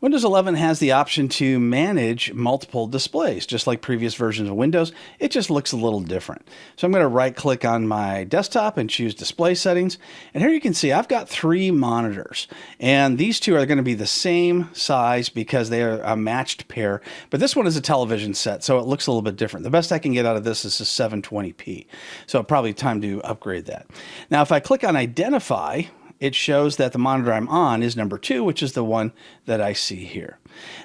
Windows 11 has the option to manage multiple displays, just like previous versions of Windows. It just looks a little different. So I'm going to right-click on my desktop and choose Display Settings. And here you can see I've got 3 monitors. And these two are going to be the same size because they are a matched pair. But this one is a television set, so it looks a little bit different. The best I can get out of this is a 720p. So probably time to upgrade that. Now, if I click on Identify, it shows that the monitor I'm on is number 2, which is the one that I see here.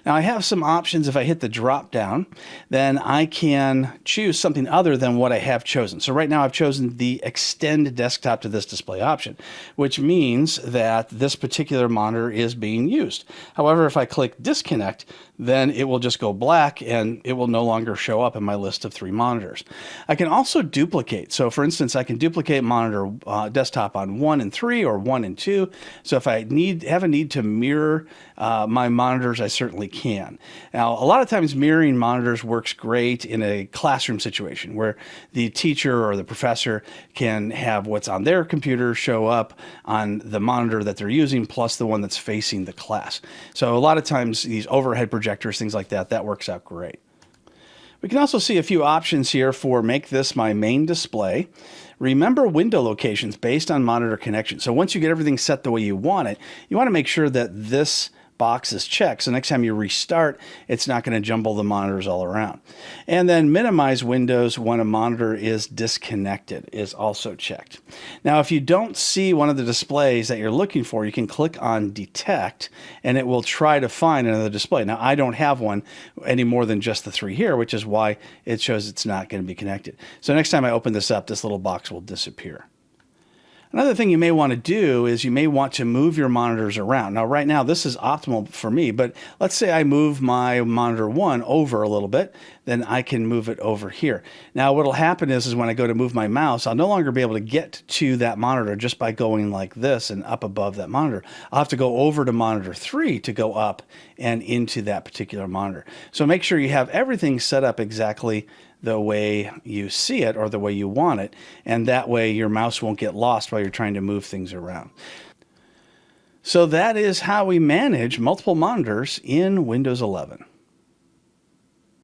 Now I have some options. If I hit the drop down, then I can choose something other than what I have chosen. So right now I've chosen the extend desktop to this display option, which means that this particular monitor is being used. However, if I click disconnect, then it will just go black and it will no longer show up in my list of 3 monitors. I can also duplicate. So for instance, I can duplicate monitor desktop on 1 and 3 or 1 and 2. So if I have a need to mirror my monitors, I certainly can. Now, a lot of times mirroring monitors works great in a classroom situation where the teacher or the professor can have what's on their computer show up on the monitor that they're using plus the one that's facing the class. So a lot of times these overhead projectors, things like that, that works out great. We can also see a few options here for make this my main display. Remember window locations based on monitor connection. So once you get everything set the way you want it, you want to make sure that this box is checked. So next time you restart, it's not going to jumble the monitors all around. And then minimize windows when a monitor is disconnected is also checked. Now, if you don't see one of the displays that you're looking for, you can click on detect and it will try to find another display. Now, I don't have one any more than just the 3 here, which is why it shows it's not going to be connected. So next time I open this up, this little box will disappear. Another thing you may want to do is you may want to move your monitors around. Now, right now, this is optimal for me, but let's say I move my monitor 1 over a little bit, then I can move it over here. Now, what will happen is when I go to move my mouse, I'll no longer be able to get to that monitor just by going like this and up above that monitor. I'll have to go over to monitor 3 to go up and into that particular monitor. So make sure you have everything set up exactly the way you see it or the way you want it, and that way your mouse won't get lost while you're trying to move things around. So that is how we manage multiple monitors in Windows 11.